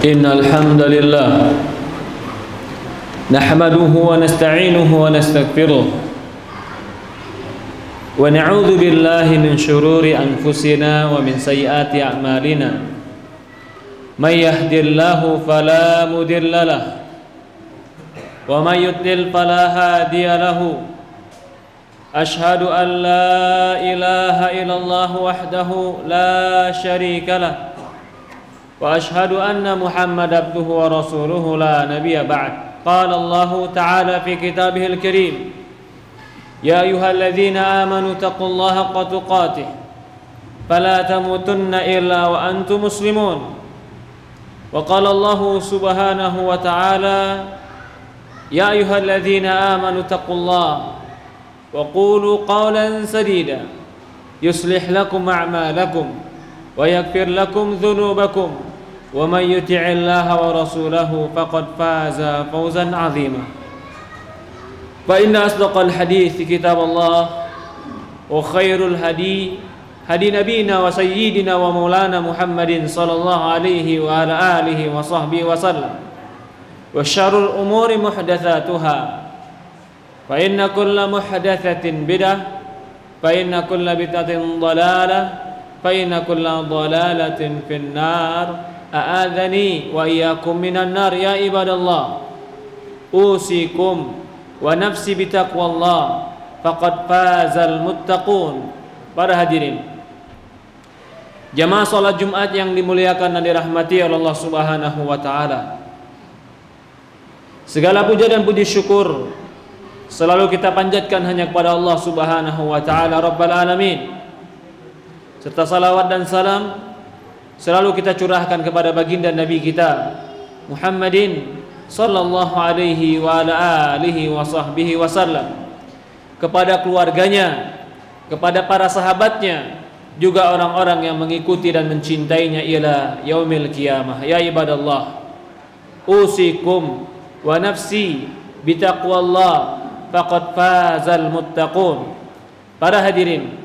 إن الحمد لله نحمده ونستعينه ونستغفره ونعوذ بالله من شرور أنفسنا ومن سيئات أعمالنا من يهد الله فلا مضل له ومن يضلل فلا هادي له أشهد أن لا إله إلا الله وحده لا شريك له وأشهد أن محمد عبده ورسوله لا نبي بعد قال الله تعالى في كتابه الكريم يا أيها الذين آمنوا اتقوا الله حق تقاته فلا تموتن إلا وأنتم مسلمون وقال الله سبحانه وتعالى يا أيها الذين آمنوا اتقوا الله وقولوا قولا سديدا يصلح لكم أعمالكم ويغفر لكم ذنوبكم ومن يطع الله ورسوله فقد فاز فوزا عظيما فإن أصدق الحديث كتاب الله وخير الهدي هدي نبينا وسيدنا ومولانا محمد صلى الله عليه وعلى آله وصحبه وسلم وشر الأمور محدثاتها فإن كل محدثة بدعة فإن كل بدعة ضلالة فإن كل ضلالة في النار أعاذني وإياكم من النار يا عباد الله أوصيكم ونفسي بتقوى الله فقد فاز المتقون. Para hadirin jamaah salat Jumat yang dimuliakan dan dirahmati oleh Allah Subhanahu wa taala, segala puja dan puji syukur selalu kita panjatkan hanya kepada Allah Subhanahu wa taala Rabbul Alamin, serta salawat dan salam selalu kita curahkan kepada baginda Nabi kita Muhammadin sallallahu alaihi wa ala alihi wa sahbihi wasallam, kepada keluarganya, kepada para sahabatnya, juga orang-orang yang mengikuti dan mencintainya ila yaumil qiyamah. Ya ibadallah, usikum wa nafsi bitaqwallah faqad fazal muttaqun. Para hadirin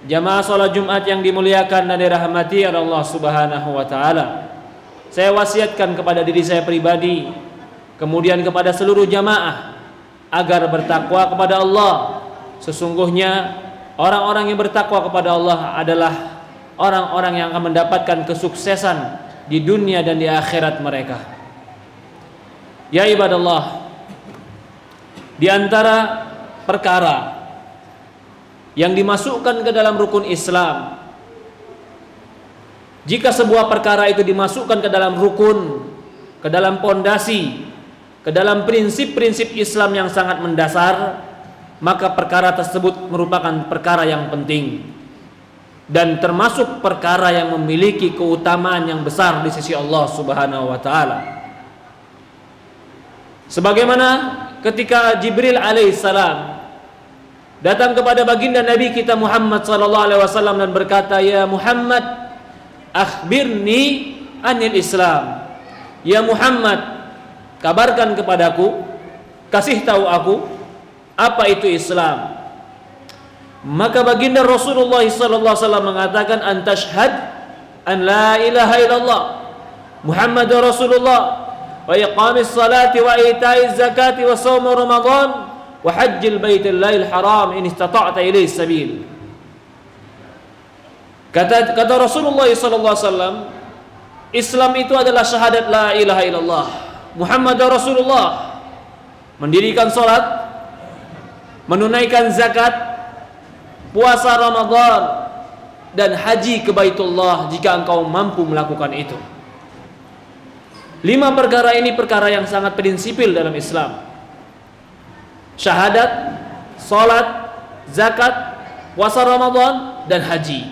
jamaah salat Jumat yang dimuliakan dan dirahmati oleh Allah Subhanahu wa taala, saya wasiatkan kepada diri saya pribadi, kemudian kepada seluruh jamaah, agar bertakwa kepada Allah. Sesungguhnya orang-orang yang bertakwa kepada Allah adalah orang-orang yang akan mendapatkan kesuksesan di dunia dan di akhirat mereka. Ya ibadallah, di antara perkara yang dimasukkan ke dalam rukun Islam, jika sebuah perkara itu dimasukkan ke dalam rukun, ke dalam pondasi, ke dalam prinsip-prinsip Islam yang sangat mendasar, maka perkara tersebut merupakan perkara yang penting dan termasuk perkara yang memiliki keutamaan yang besar di sisi Allah Subhanahu wa taala. Sebagaimana ketika Jibril alaihissalam datang kepada baginda Nabi kita Muhammad sallallahu alaihi wasallam dan berkata, "Ya Muhammad, akhbirni anil Islam." Ya Muhammad, kabarkan kepadaku, kasih tahu aku apa itu Islam. Maka baginda Rasulullah sallallahu alaihi wasallam mengatakan, "Antashhad an la ilaha illallah Muhammadur Rasulullah wa iqamis salati wa itaiz zakati wa shaum Ramadan wa hajjil baitillahil haram in istata'ta ilaihi sabil." Kata Rasulullah sallallahu alaihi wasallam, Islam itu adalah syahadat la ilaha illallah Muhammadur Rasulullah, mendirikan salat, menunaikan zakat, puasa Ramadan, dan haji ke Baitullah jika engkau mampu melakukan itu. 5 perkara ini perkara yang sangat prinsipil dalam Islam: syahadat, salat, zakat, puasa Ramadan, dan haji.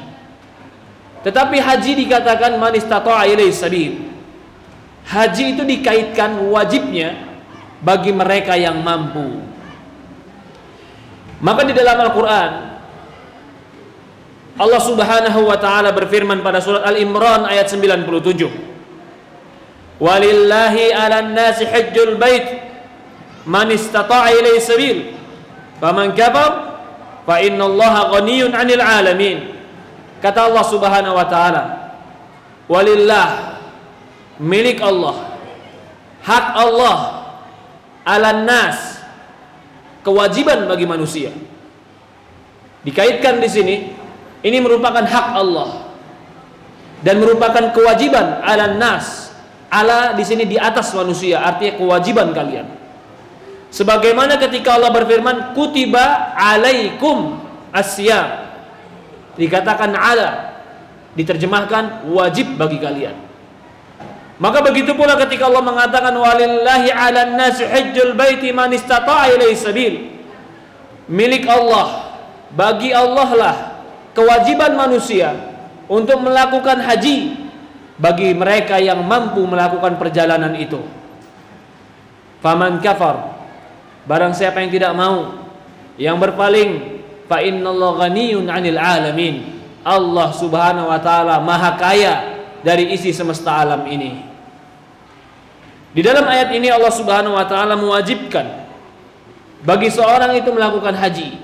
Tetapi haji dikatakan man istata'a ilaihi sabil. Haji itu dikaitkan wajibnya bagi mereka yang mampu. Maka di dalam Al-Quran Allah Subhanahu wa ta'ala berfirman pada surat Al-Imran ayat 97, "Walillahi 'alan nasi hajjul bait man istata'a ilaihi sabil faman kafar fa innallaha ghaniyyun 'anil 'alamin." Kata Allah Subhanahu wa ta'ala, walillah, milik Allah, hak Allah, alan nas, kewajiban bagi manusia. Dikaitkan di sini, ini merupakan hak Allah dan merupakan kewajiban alan nas. Ala di sini di atas manusia, artinya kewajiban kalian. Sebagaimana ketika Allah berfirman, kutiba alaikum asyam, dikatakan ala, diterjemahkan wajib bagi kalian. Maka begitu pula ketika Allah mengatakan walillahi 'alan nasi hajjul baiti man istata'a ilaihi sabil, milik Allah, bagi Allah lah kewajiban manusia untuk melakukan haji bagi mereka yang mampu melakukan perjalanan itu. Faman kafar, barang siapa yang tidak mau, yang berpaling, fa innallaha ghaniyun 'anil 'alamin, Allah Subhanahu wa taala maha kaya dari isi semesta alam ini. Di dalam ayat ini Allah Subhanahu wa taala mewajibkan bagi seorang itu melakukan haji.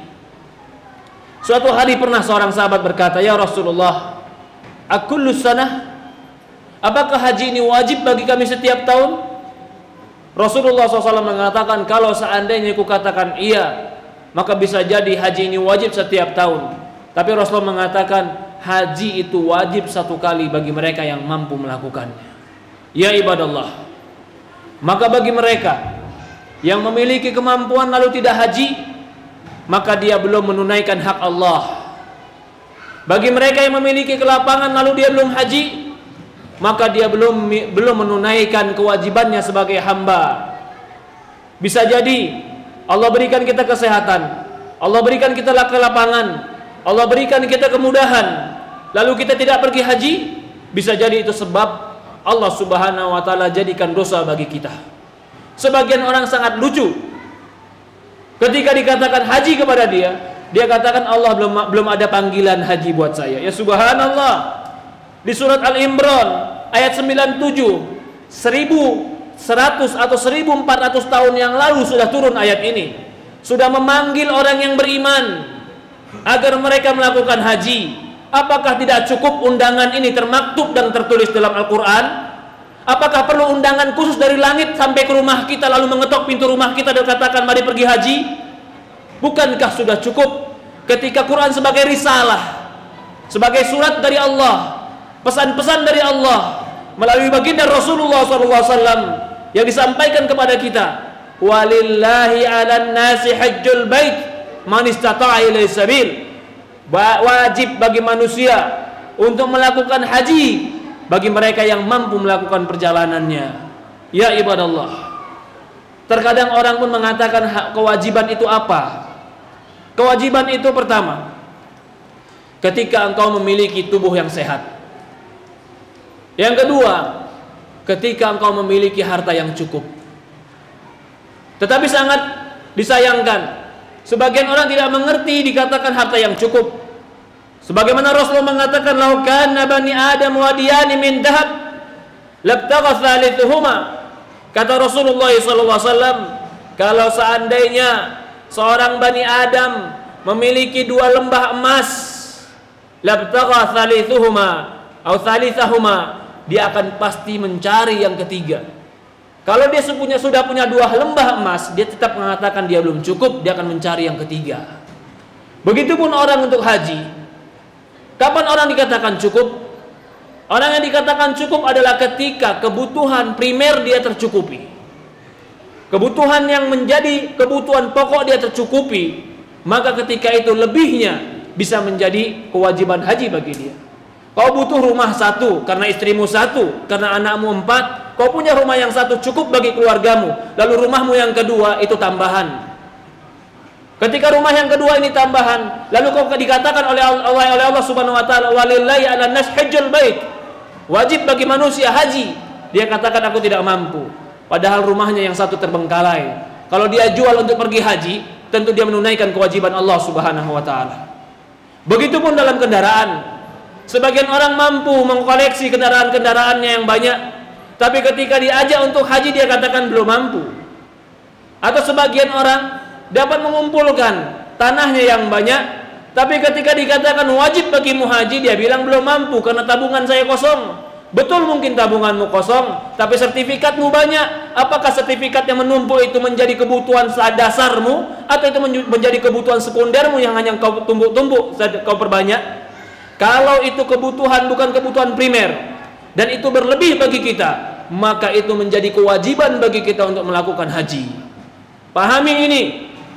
Suatu hari pernah seorang sahabat berkata, "Ya Rasulullah, akullu sanah? Apakah haji ini wajib bagi kami setiap tahun?" Rasulullah SAW mengatakan, kalau seandainya aku katakan iya, maka bisa jadi haji ini wajib setiap tahun. Tapi Rasulullah mengatakan haji itu wajib satu kali bagi mereka yang mampu melakukannya. Ya ibadallah, maka bagi mereka yang memiliki kemampuan lalu tidak haji, maka dia belum menunaikan hak Allah. Bagi mereka yang memiliki kelapangan lalu dia belum haji, maka dia belum menunaikan kewajibannya sebagai hamba. Bisa jadi Allah berikan kita kesehatan, Allah berikan kita kelapangan, Allah berikan kita kemudahan, lalu kita tidak pergi haji. Bisa jadi itu sebab Allah Subhanahu wa taala jadikan dosa bagi kita. Sebagian orang sangat lucu, ketika dikatakan haji kepada dia katakan Allah belum ada panggilan haji buat saya. Ya subhanallah. Di surat Al-Imran ayat 97, 1100 atau 1400 tahun yang lalu sudah turun ayat ini. Sudah memanggil orang yang beriman agar mereka melakukan haji. Apakah tidak cukup undangan ini termaktub dan tertulis dalam Al-Quran? Apakah perlu undangan khusus dari langit sampai ke rumah kita lalu mengetok pintu rumah kita dan katakan mari pergi haji? Bukankah sudah cukup ketika Quran sebagai risalah, sebagai surat dari Allah, pesan-pesan dari Allah melalui baginda Rasulullah SAW yang disampaikan kepada kita, walillahi 'alan nasi hajjul bait man istata'a ilaihi sabil, wajib bagi manusia untuk melakukan haji bagi mereka yang mampu melakukan perjalanannya. Ya ibadallah, terkadang orang pun mengatakan kewajiban itu apa? Kewajiban itu pertama, ketika engkau memiliki tubuh yang sehat. Yang kedua, ketika engkau memiliki harta yang cukup. Tetapi sangat disayangkan, sebagian orang tidak mengerti dikatakan harta yang cukup. Sebagaimana Rasulullah mengatakan, "Lau kana bani Adam wadiyani min dhahab, labtagha thalithuhuma." Kata Rasulullah SAW, kalau seandainya seorang bani Adam memiliki dua lembah emas, labtagha thalithuhuma atau thalithahuma, dia akan pasti mencari yang ketiga. Kalau dia sudah punya dua lembah emas, dia tetap mengatakan dia belum cukup, dia akan mencari yang ketiga. Begitupun orang untuk haji. Kapan orang dikatakan cukup? Orang yang dikatakan cukup adalah ketika kebutuhan primer dia tercukupi. Kebutuhan yang menjadi kebutuhan pokok dia tercukupi, maka ketika itu lebihnya bisa menjadi kewajiban haji bagi dia. Kau butuh rumah satu karena istrimu satu, karena anakmu 4. Kau punya rumah yang satu cukup bagi keluargamu, lalu rumahmu yang kedua itu tambahan. Ketika rumah yang kedua ini tambahan, lalu kau dikatakan oleh Allah Subhanahu wa taala, walillahi 'alan nas hajjul bait, wajib bagi manusia haji. Dia katakan aku tidak mampu, padahal rumahnya yang satu terbengkalai. Kalau dia jual untuk pergi haji, tentu dia menunaikan kewajiban Allah Subhanahu wa taala. Begitupun dalam kendaraan. Sebagian orang mampu mengkoleksi kendaraan-kendaraannya yang banyak, tapi ketika diajak untuk haji dia katakan belum mampu. Atau sebagian orang dapat mengumpulkan tanahnya yang banyak, tapi ketika dikatakan wajib bagimu haji, dia bilang belum mampu karena tabungan saya kosong. Betul mungkin tabunganmu kosong, tapi sertifikatmu banyak. Apakah sertifikat yang menumpuk itu menjadi kebutuhan dasarmu, atau itu menjadi kebutuhan sekundermu yang hanya kau tumbuk-tumbuk, kau perbanyak? Kalau itu kebutuhan bukan kebutuhan primer, dan itu berlebih bagi kita, maka itu menjadi kewajiban bagi kita untuk melakukan haji. Pahami ini.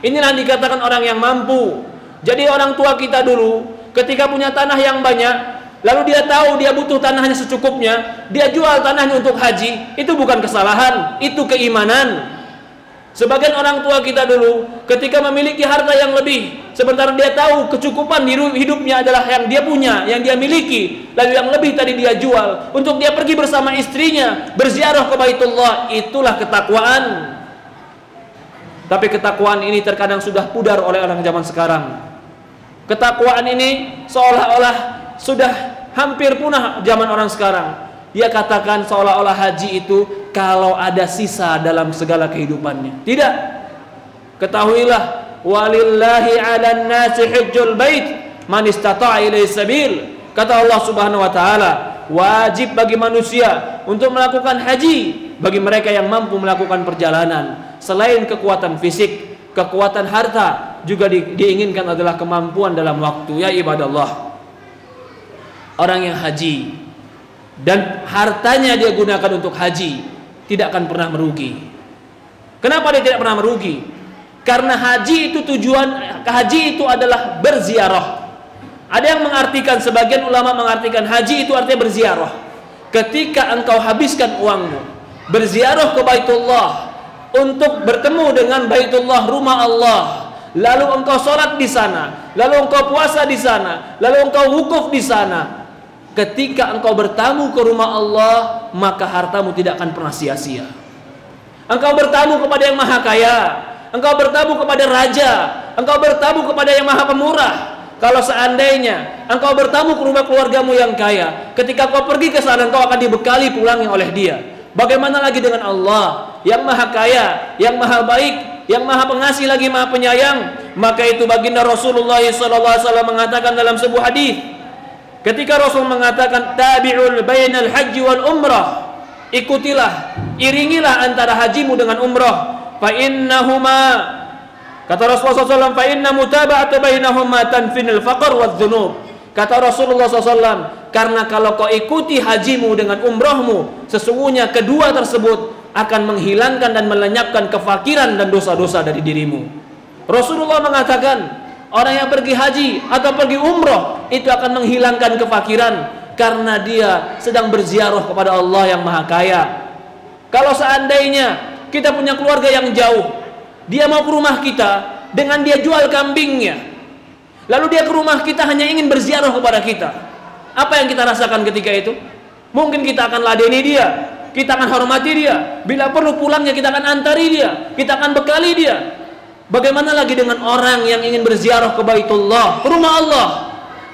Inilah yang dikatakan orang yang mampu. Jadi orang tua kita dulu ketika punya tanah yang banyak, lalu dia tahu dia butuh tanahnya secukupnya, dia jual tanahnya untuk haji, itu bukan kesalahan, itu keimanan. Sebagian orang tua kita dulu ketika memiliki harta yang lebih, sementara dia tahu kecukupan hidupnya adalah yang dia punya, yang dia miliki, lalu yang lebih tadi dia jual untuk dia pergi bersama istrinya berziarah ke Baitullah. Itulah ketakwaan. Tapi ketakwaan ini terkadang sudah pudar oleh orang zaman sekarang. Ketakwaan ini seolah-olah sudah hampir punah zaman orang sekarang. Dia katakan seolah-olah haji itu kalau ada sisa dalam segala kehidupannya. Tidak. Ketahuilah, walillahi 'alan nasi hajjul bait man istata'a ilaihi sabil. Kata Allah Subhanahu wa taala, wajib bagi manusia untuk melakukan haji bagi mereka yang mampu melakukan perjalanan. Selain kekuatan fisik, kekuatan harta, juga diinginkan adalah kemampuan dalam waktu. Ya ibadallah, orang yang haji dan hartanya dia gunakan untuk haji tidak akan pernah merugi. Kenapa dia tidak pernah merugi? Karena haji itu haji itu adalah berziarah. Ada yang mengartikan, sebagian ulama mengartikan haji itu artinya berziarah. Ketika engkau habiskan uangmu berziarah ke Baitullah untuk bertemu dengan Baitullah, rumah Allah, lalu engkau sholat di sana, lalu engkau puasa di sana, lalu engkau wukuf di sana. Ketika engkau bertamu ke rumah Allah, maka hartamu tidak akan pernah sia-sia. Engkau bertamu kepada yang maha kaya, engkau bertamu kepada raja, engkau bertamu kepada yang maha pemurah. Kalau seandainya engkau bertamu ke rumah keluargamu yang kaya, ketika kau pergi ke sana engkau akan dibekali pulangnya oleh dia. Bagaimana lagi dengan Allah yang maha kaya, yang maha baik, yang maha pengasih lagi maha penyayang? Maka itu baginda Rasulullah SAW mengatakan dalam sebuah hadis, ketika Rasul mengatakan tabi'ul bainal haji wal umrah, ikutilah, iringilah antara hajimu dengan umrah. Fa innahuma, kata Rasulullah SAW, fa inna mutaba'ata bainahuma tanfinil faqr wal dzunub. Kata Rasulullah SAW, karena kalau kau ikuti hajimu dengan umrohmu, sesungguhnya kedua tersebut akan menghilangkan dan melenyapkan kefakiran dan dosa-dosa dari dirimu. Rasulullah mengatakan, orang yang pergi haji atau pergi umroh itu akan menghilangkan kefakiran karena dia sedang berziarah kepada Allah yang maha kaya. Kalau seandainya kita punya keluarga yang jauh, dia mau ke rumah kita dengan dia jual kambingnya, lalu dia ke rumah kita hanya ingin berziarah kepada kita, apa yang kita rasakan ketika itu? Mungkin kita akan ladeni dia, kita akan hormati dia, bila perlu pulangnya kita akan antari dia, kita akan bekali dia. Bagaimana lagi dengan orang yang ingin berziarah ke Baitullah, ke rumah Allah?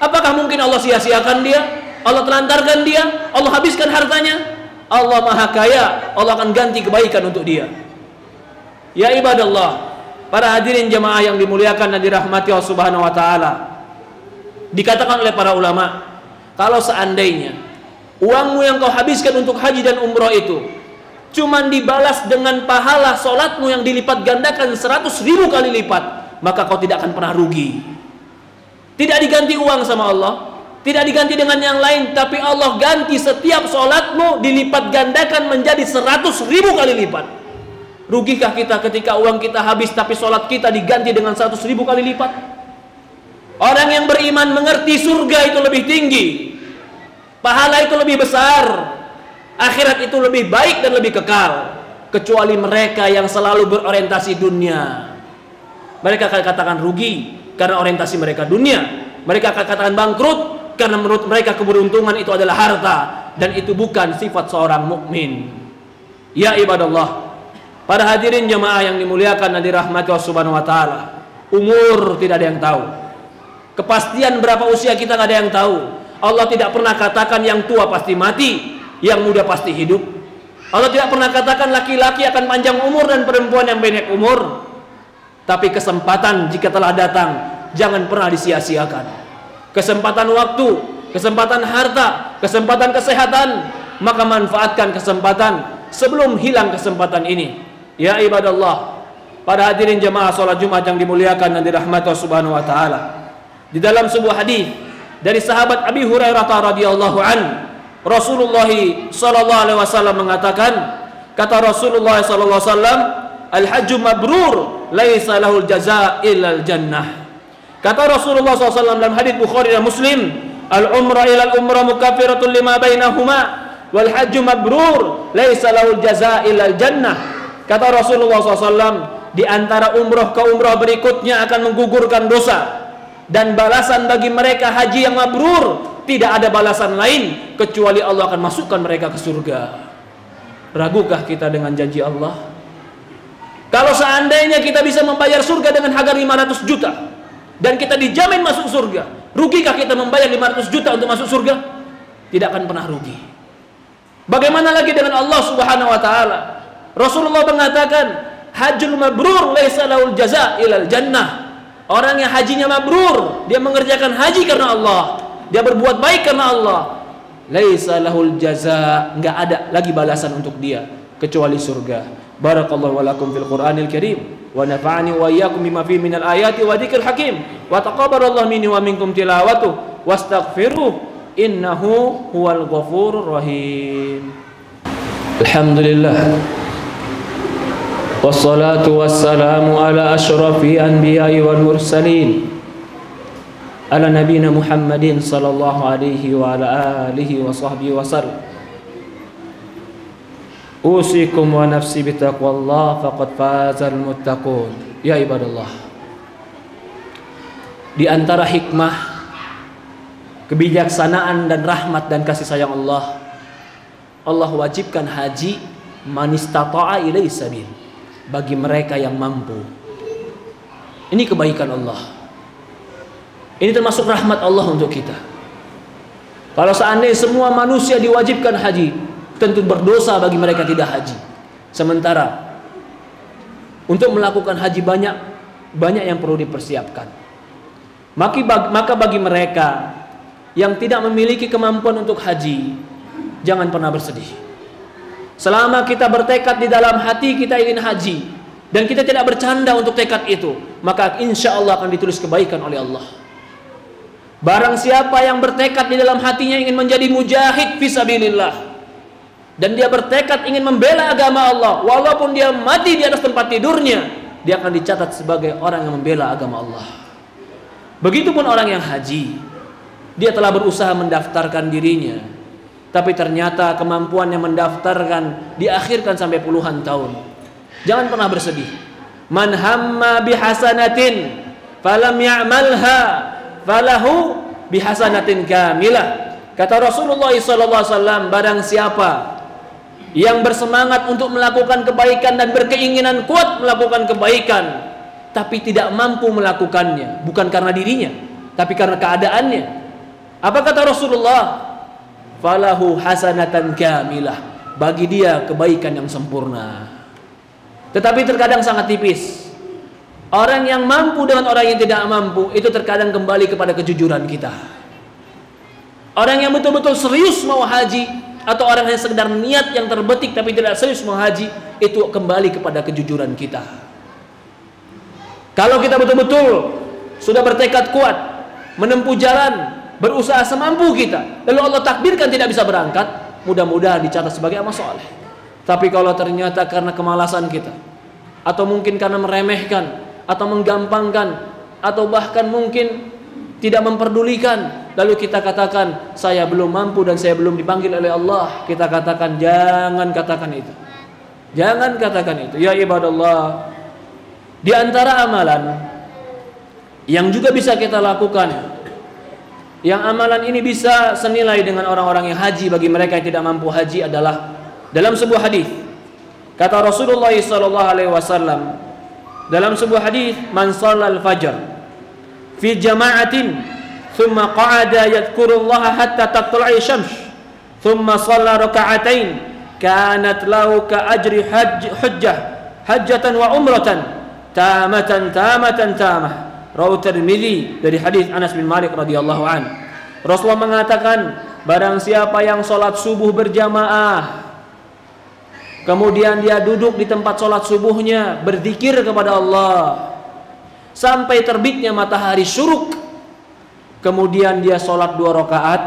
Apakah mungkin Allah sia-siakan dia? Allah telantarkan dia? Allah habiskan hartanya? Allah maha kaya, Allah akan ganti kebaikan untuk dia. Ya ibadallah, para hadirin jamaah yang dimuliakan dan dirahmati Allah Subhanahu wa taala. Dikatakan oleh para ulama, kalau seandainya uangmu yang kau habiskan untuk haji dan umroh itu cuman dibalas dengan pahala solatmu yang dilipat gandakan 100.000 kali lipat, maka kau tidak akan pernah rugi. Tidak diganti uang sama Allah, tidak diganti dengan yang lain, tapi Allah ganti setiap solatmu dilipat gandakan menjadi 100.000 kali lipat. Rugikah kita ketika uang kita habis tapi solat kita diganti dengan 100.000 kali lipat? Orang yang beriman mengerti surga itu lebih tinggi, pahala itu lebih besar, akhirat itu lebih baik dan lebih kekal. Kecuali mereka yang selalu berorientasi dunia, mereka akan katakan rugi karena orientasi mereka dunia. Mereka akan katakan bangkrut karena menurut mereka keberuntungan itu adalah harta, dan itu bukan sifat seorang mukmin. Ya ibadallah, para hadirin jamaah yang dimuliakan dan dirahmati Allah Subhanahu wa taala, umur tidak ada yang tahu. Kepastian berapa usia kita tidak ada yang tahu. Allah tidak pernah katakan yang tua pasti mati, yang muda pasti hidup. Allah tidak pernah katakan laki-laki akan panjang umur dan perempuan yang pendek umur. Tapi kesempatan jika telah datang, jangan pernah disia-siakan. Kesempatan waktu, kesempatan harta, kesempatan kesehatan, maka manfaatkan kesempatan sebelum hilang kesempatan ini. Ya ibadallah, para hadirin jemaah salat Jumat yang dimuliakan dan dirahmati Allah Subhanahu wa taala. Di dalam sebuah hadis dari sahabat Abi Hurairah radhiyallahu an, Rasulullah sallallahu alaihi wasallam mengatakan, kata Rasulullah sallallahu alaihi wasallam, al-hajju mabrur laisa lahul jazaa illal jannah. Kata Rasulullah SAW dalam hadis Bukhari dan Muslim, al-umrah ila al-umrah mukaffiratun lima bainahuma wal hajju mabrur laisa lahul jazaa illal jannah. Kata Rasulullah SAW, di antara umrah ke umrah berikutnya akan menggugurkan dosa, dan balasan bagi mereka haji yang mabrur tidak ada balasan lain kecuali Allah akan masukkan mereka ke surga. Ragukah kita dengan janji Allah? Kalau seandainya kita bisa membayar surga dengan harga 500 juta dan kita dijamin masuk surga, rugikah kita membayar 500 juta untuk masuk surga? Tidak akan pernah rugi. Bagaimana lagi dengan Allah Subhanahu wa taala? Rasulullah mengatakan, hajjul mabrur laisa lahul jazaa ilal jannah. Orang yang hajinya mabrur, dia mengerjakan haji karena Allah, dia berbuat baik karena Allah, laisa lahul jazaa, enggak ada lagi balasan untuk dia kecuali surga. Barakallahu wa lakum fil Qur'anil Karim wa nafa'ani wa iyyakum bima fihi minal ayati wa dzikril hakim wa taqabbalallahu minni wa minkum tilawatuhu wastaghfiruh innahu huwal ghafurur rahim. Alhamdulillah wassalatu wassalamu ala asyrafil anbiya'i wal mursalin ala nabiyina Muhammadin sallallahu alaihi wa ala alihi wa sahbihi wa sallam. Usikum wa nafsi bitaqwallah faqad fazal muttaqun. Ya ibadallah, di antara hikmah, kebijaksanaan dan rahmat dan kasih sayang Allah, Allah wajibkan haji man istata'a ilaihi sabil, bagi mereka yang mampu. Ini kebaikan Allah. Ini termasuk rahmat Allah untuk kita. Kalau seandainya semua manusia diwajibkan haji, tentu berdosa bagi mereka tidak haji. Sementara untuk melakukan haji banyak yang perlu dipersiapkan. Maka bagi mereka yang tidak memiliki kemampuan untuk haji, jangan pernah bersedih. Selama kita bertekad di dalam hati kita ingin haji dan kita tidak bercanda untuk tekad itu, maka insya Allah akan ditulis kebaikan oleh Allah. Barang siapa yang bertekad di dalam hatinya ingin menjadi mujahid fisabilillah, dan dia bertekad ingin membela agama Allah, walaupun dia mati di atas tempat tidurnya, dia akan dicatat sebagai orang yang membela agama Allah. Begitupun orang yang haji, dia telah berusaha mendaftarkan dirinya, tapi ternyata kemampuannya mendaftarkan diakhirkan sampai puluhan tahun. Jangan pernah bersedih. Man hamma bihasanatin falam ya'malha falahu bihasanatin kamilah. Kata Rasulullah SAW, barang siapa yang bersemangat untuk melakukan kebaikan dan berkeinginan kuat melakukan kebaikan, tapi tidak mampu melakukannya, bukan karena dirinya, tapi karena keadaannya. Apa kata Rasulullah? Falahu hasanatan kamilah, bagi dia kebaikan yang sempurna. Tetapi terkadang sangat tipis. Orang yang mampu dengan orang yang tidak mampu, itu terkadang kembali kepada kejujuran kita. Orang yang betul-betul serius mau haji, atau orang yang sekedar niat yang terbetik tapi tidak serius mau haji, itu kembali kepada kejujuran kita. Kalau kita betul-betul sudah bertekad kuat, menempuh jalan, berusaha semampu kita, lalu Allah takdirkan tidak bisa berangkat, mudah-mudahan dicatat sebagai amal soleh. Tapi kalau ternyata karena kemalasan kita, atau mungkin karena meremehkan, atau menggampangkan, atau bahkan mungkin tidak memperdulikan, lalu kita katakan saya belum mampu dan saya belum dipanggil oleh Allah, kita katakan jangan katakan itu. Jangan katakan itu. Ya ibadallah, di antara amalan yang juga bisa kita lakukan, yang amalan ini bisa senilai dengan orang-orang yang haji bagi mereka yang tidak mampu haji, adalah dalam sebuah hadis. Kata Rasulullah SAW dalam sebuah hadis, man shallal fajr fi jama'atin thumma qa'ada yadhkurullaha hatta tatlu'i syams thumma shalla raka'atain kanat lahu ka ajri hajjatan wa umratan tamatan tamah. Rawahu Tirmidzi dari hadis Anas bin Malik radhiyallahu an. Rasulullah mengatakan, barang siapa yang sholat subuh berjamaah, kemudian dia duduk di tempat sholat subuhnya, berzikir kepada Allah sampai terbitnya matahari syuruk, kemudian dia sholat 2 rakaat,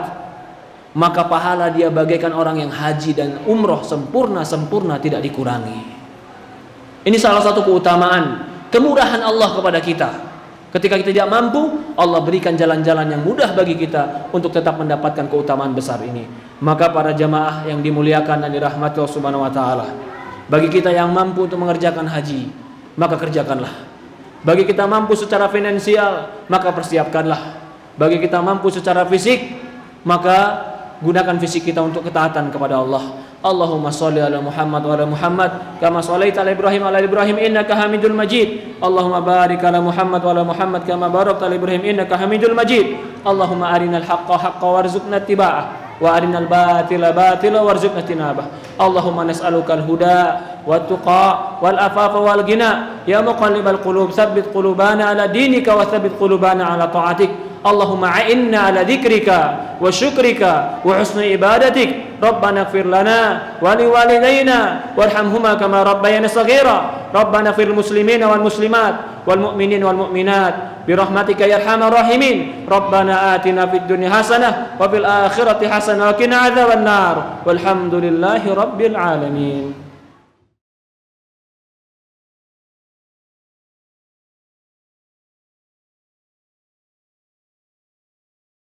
maka pahala dia bagaikan orang yang haji dan umroh sempurna tidak dikurangi. Ini salah satu keutamaan, kemurahan Allah kepada kita. Ketika kita tidak mampu, Allah berikan jalan-jalan yang mudah bagi kita untuk tetap mendapatkan keutamaan besar ini. Maka para jamaah yang dimuliakan dan dirahmati Allah Subhanahu wa taala, bagi kita yang mampu untuk mengerjakan haji, maka kerjakanlah. Bagi kita mampu secara finansial, maka persiapkanlah. Bagi kita mampu secara fisik, maka gunakan fisik kita untuk ketaatan kepada Allah. Allahumma sholli ala Muhammad wa ala Muhammad kama shallaita ala Ibrahim wa ala Ibrahim innaka Hamidul Majid. Allahumma barik ala Muhammad wa ala Muhammad kama barakta ala Ibrahim innaka Hamidul Majid. Allahumma arinal haqqa haqqan warzuqna ittiba'ah wa arinal batila batila warzuqna tinabah. Allahumma nas'alukal huda wat tuqa wal afafa wal ghina ya muqallibal qulub tsabbit qulubana ala dinika wa tsabbit qulubana ala ta'atik. Allahumma a'inna ala dzikrika wa syukrika wa husni ibadatik. Rabbana ighfir lana wa liwalidayna warhamhuma kama rabbayana shaghira. Rabbana ighfir muslimina wal muslimat wal mu'minin wal mu'minat bi rahmatika ya arhamar rahimin. Rabbana atina fid dunya hasanah wa fil akhirati hasanah wa qina adzabannar. Walhamdulillahi rabbil alamin.